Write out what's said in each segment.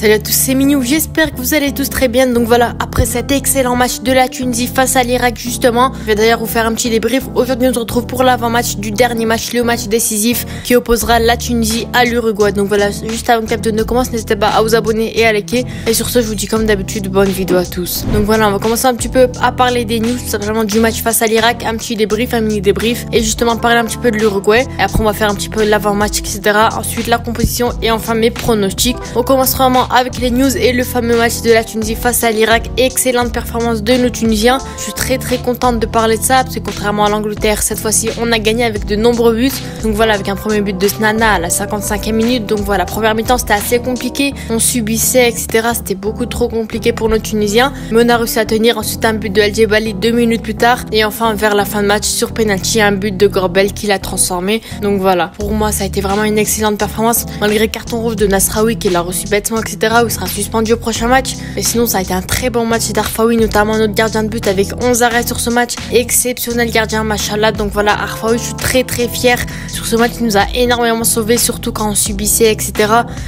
Salut à tous, c'est Minou, j'espère que vous allez tous très bien. Donc voilà, après cet excellent match de la Tunisie face à l'Irak justement, je vais d'ailleurs vous faire un petit débrief. Aujourd'hui on se retrouve pour l'avant-match du dernier match, le match décisif qui opposera la Tunisie à l'Uruguay. Donc voilà, juste avant que la vidéo ne commence, n'hésitez pas à vous abonner et à liker. Et sur ce, je vous dis comme d'habitude, bonne vidéo à tous. Donc voilà, on va commencer un petit peu à parler des news, tout simplement du match face à l'Irak, un petit débrief, un mini débrief, et justement parler un petit peu de l'Uruguay. Et après on va faire un petit peu l'avant-match, etc. Ensuite la composition et enfin mes pronostics. On commence vraiment avec les news et le fameux match de la Tunisie face à l'Irak. Excellente performance de nos Tunisiens. Je suis très contente de parler de ça parce que contrairement à l'Angleterre, cette fois-ci on a gagné avec de nombreux buts. Donc voilà, avec un premier but de Snana à la 55e minute. Donc voilà, première mi-temps c'était assez compliqué, on subissait, etc. C'était beaucoup trop compliqué pour nos Tunisiens, mais on a réussi à tenir. Ensuite un but de El Djebali 2 minutes plus tard, et enfin vers la fin de match sur penalty un but de Gorbel qui l'a transformé. Donc voilà, pour moi ça a été vraiment une excellente performance malgré carton rouge de Nasraoui qui l'a reçu bêtement, etc. où il sera suspendu au prochain match. Mais sinon ça a été un très bon match d'Arfaoui, notamment notre gardien de but avec 11 arrêts sur ce match. Exceptionnel gardien, machallah. Donc voilà, Arfaoui, je suis très fière sur ce match. Il nous a énormément sauvés, surtout quand on subissait, etc.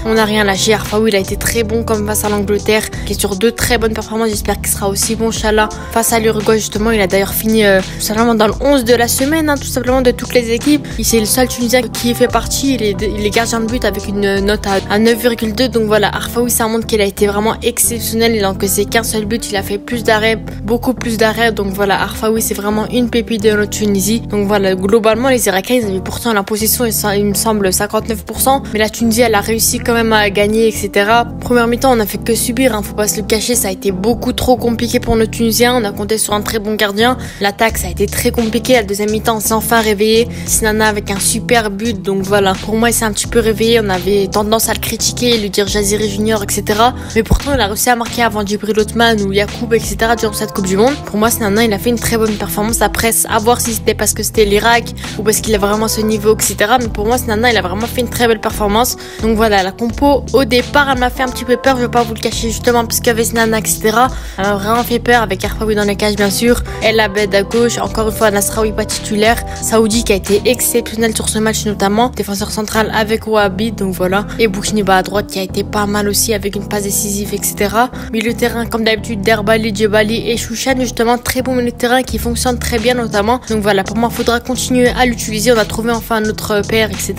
On n'a rien lâché. Arfaoui, il a été très bon comme face à l'Angleterre, qui est sur deux très bonnes performances. J'espère qu'il sera aussi bon, inchallah, face à l'Uruguay justement. Il a d'ailleurs fini tout simplement dans le 11 de la semaine, tout simplement de toutes les équipes. C'est le seul Tunisien qui fait partie. Il est gardien de but avec une note à 9,2. Donc voilà, Arfaoui, ça montre qu'il a été vraiment exceptionnel. Il a encaissé qu'un seul but, il a fait plus d'arrêts, beaucoup plus d'arrêts. Donc voilà, Arfaoui, c'est vraiment une pépite de notre Tunisie. Donc voilà, globalement, les Irakiens, ils avaient pourtant la possession, il me semble 59%, mais la Tunisie, elle a réussi quand même à gagner, etc. Première mi-temps, on a fait que subir, faut pas se le cacher, ça a été beaucoup trop compliqué pour nos Tunisiens. On a compté sur un très bon gardien. L'attaque, ça a été très compliqué. La deuxième mi-temps, on s'est enfin réveillé. Sinana avec un super but. Donc voilà, pour moi, il s'est un petit peu réveillé. On avait tendance à le critiquer, lui dire Jaziri Junior, etc. Mais pourtant, il a réussi à marquer avant Djibril Othman ou Yacoub, etc. durant cette Coupe du Monde. Pour moi, Sinana, il a fait une très bonne performance. Après, à voir si c'était parce que c'était l'Irak ou parce qu'il a vraiment ce niveau, etc. Mais pour moi, Sinana, il a vraiment fait une très belle performance. Donc voilà, la compo, au départ, elle m'a fait un petit peu peur. Je vais pas vous le cacher, justement, parce qu'avec Sinana, etc. Elle m'a vraiment fait peur, avec Arfaoui dans les cages, bien sûr. El Abed à gauche, encore une fois, Nasraoui pas titulaire. Saoudi qui a été exceptionnel sur ce match, notamment. Défenseur central avec Ouabi, donc voilà. Et Boukniba à droite qui a été pas mal aussi avec une passe décisive, etc. Milieu de terrain, comme d'habitude, Derbali, Djebali et Chouchan, justement, très bon milieu de terrain qui fonctionne très bien, notamment. Donc voilà, pour moi, il faudra continuer à l'utiliser. On a trouvé enfin notre père, etc.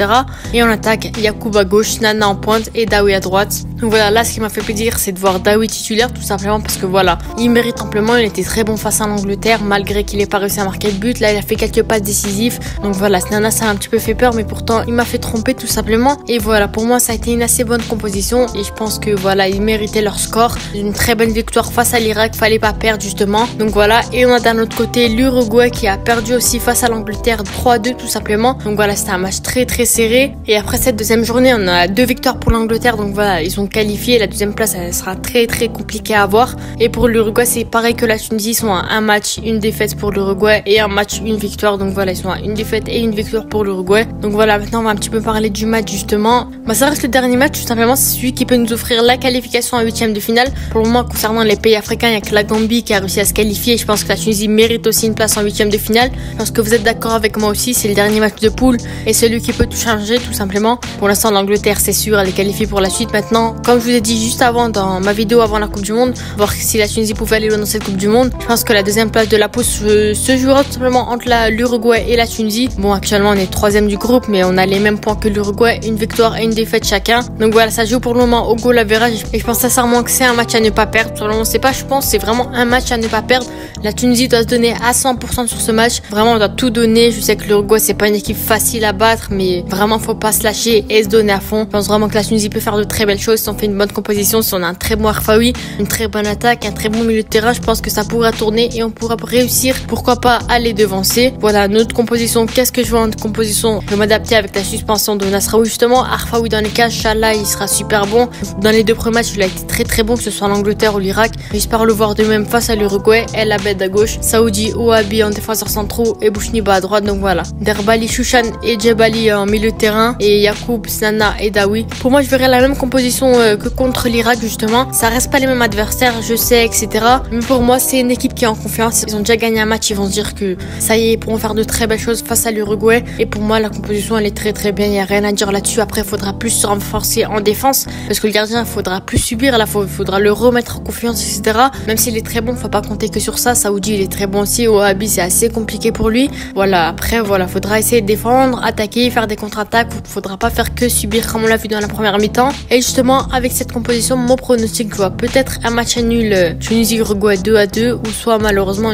Et on attaque Yacoub à gauche, Nana en pointe et Daoui à droite. Donc voilà, là, ce qui m'a fait plaisir, c'est de voir Daoui titulaire, tout simplement parce que voilà, il mérite amplement. Il était très bon face à l'Angleterre, malgré qu'il n'ait pas réussi à marquer le but. Là, il a fait quelques passes décisives. Donc voilà, Nana, ça a un petit peu fait peur, mais pourtant, il m'a fait tromper, tout simplement. Et voilà, pour moi, ça a été une assez bonne composition. Et je pense que voilà, ils méritaient leur score. Une très bonne victoire face à l'Irak, fallait pas perdre, justement. Donc voilà, et on a d'un autre côté l'Uruguay qui a perdu aussi face à l'Angleterre 3-2, tout simplement. Donc voilà, c'était un match très serré. Et après cette deuxième journée, on a 2 victoires pour l'Angleterre. Donc voilà, ils sont qualifiés. La deuxième place, elle sera très compliquée à avoir. Et pour l'Uruguay, c'est pareil que la Tunisie. Ils sont à un match, une défaite pour l'Uruguay et un match, une victoire. Donc voilà, ils sont à une défaite et une victoire pour l'Uruguay. Donc voilà, maintenant on va un petit peu parler du match, justement. Ça reste le dernier match, tout simplement. C'est celui qui peut nous offrir la qualification en 8e de finale. Pour le moment, concernant les pays africains, il n'y a que la Gambie qui a réussi à se qualifier. Je pense que la Tunisie mérite aussi une place en 8e de finale. Je pense que vous êtes d'accord avec moi aussi. C'est le dernier match de poule et celui qui peut tout changer, tout simplement. Pour l'instant, l'Angleterre, c'est sûr, elle est qualifiée pour la suite. Maintenant, comme je vous ai dit juste avant, dans ma vidéo avant la Coupe du Monde, voir si la Tunisie pouvait aller loin dans cette Coupe du Monde. Je pense que la deuxième place de la poule se jouera tout simplement entre l'Uruguay et la Tunisie. Bon, actuellement, on est 3e du groupe, mais on a les mêmes points que l'Uruguay, une victoire et une défaite chacun. Donc voilà, ça joue pour le moment au goal average. Et je pense sincèrement que c'est un match à ne pas perdre. Pour le moment, c'est pas, je pense, c'est vraiment un match à ne pas perdre. La Tunisie doit se donner à 100% sur ce match. Vraiment, on doit tout donner. Je sais que l'Uruguay, c'est pas une équipe facile à battre, mais vraiment, faut pas se lâcher et se donner à fond. Je pense vraiment que la Tunisie peut faire de très belles choses si on fait une bonne composition, si on a un très bon Arfaoui, une très bonne attaque, un très bon milieu de terrain. Je pense que ça pourra tourner et on pourra réussir, pourquoi pas, à les devancer. Voilà, notre composition. Qu'est-ce que je vois en composition? Je vais m'adapter avec la suspension de Nasraoui, justement. Arfaoui dans les cages, Inch'Allah, il sera super bon. Dans les 2 premiers matchs, il a été très bon, que ce soit l'Angleterre ou l'Irak. J'espère le voir de même face à l'Uruguay. El Abed à gauche, Saoudi, Ouabi en défenseur centraux et Boukniba à droite. Donc voilà, Derbali, Chouchan et Djebali en milieu de terrain et Yacoub, Snana et Daoui. Pour moi, je verrai la même composition que contre l'Irak justement. Ça reste pas les mêmes adversaires, je sais, etc. Mais pour moi, c'est une équipe qui est en confiance. Ils ont déjà gagné un match, ils vont se dire que ça y est, ils pourront faire de très belles choses face à l'Uruguay. Et pour moi, la composition, elle est très très bien. Il y a rien à dire là-dessus. Après, il faudra plus se renforcer en défense parce que le gardien, il faudra plus subir. Là, faudra le remettre en confiance, etc. Même s'il est très bon, faut pas compter que sur ça. Saoudi, il est très bon aussi. Wahhabi, c'est assez compliqué pour lui. Voilà. Après, voilà, faudra essayer de défendre, attaquer, faire des contre-attaques. Faudra pas faire que subir comme on l'a vu dans la première mi-temps. Et justement, avec cette composition, mon pronostic, je vois peut-être un match nul Tunisie-Uruguay 2-2 ou soit malheureusement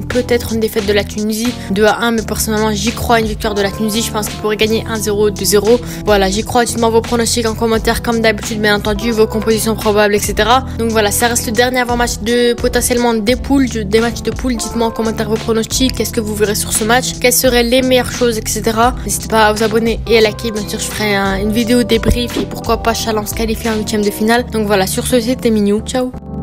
peut-être une défaite de la Tunisie 2-1. Mais personnellement, j'y crois à une victoire de la Tunisie. Je pense qu'il pourrait gagner 1-0, 2-0. Voilà, j'y crois. Dites-moi vos pronostics en commentaire comme d'habitude, bien entendu, vos compositions probables, etc. Donc voilà, ça reste le dernier avant-match de potentiellement des poules, des matchs de poules. Dites-moi en commentaire vos pronostics, qu'est-ce que vous verrez sur ce match, quelles seraient les meilleures choses, etc. N'hésitez pas à vous abonner et à liker. Bien sûr, je ferai une vidéo débrief et pourquoi pas challenge qualifié en 8e de finale. Donc voilà, sur ce, c'était Minou. Ciao.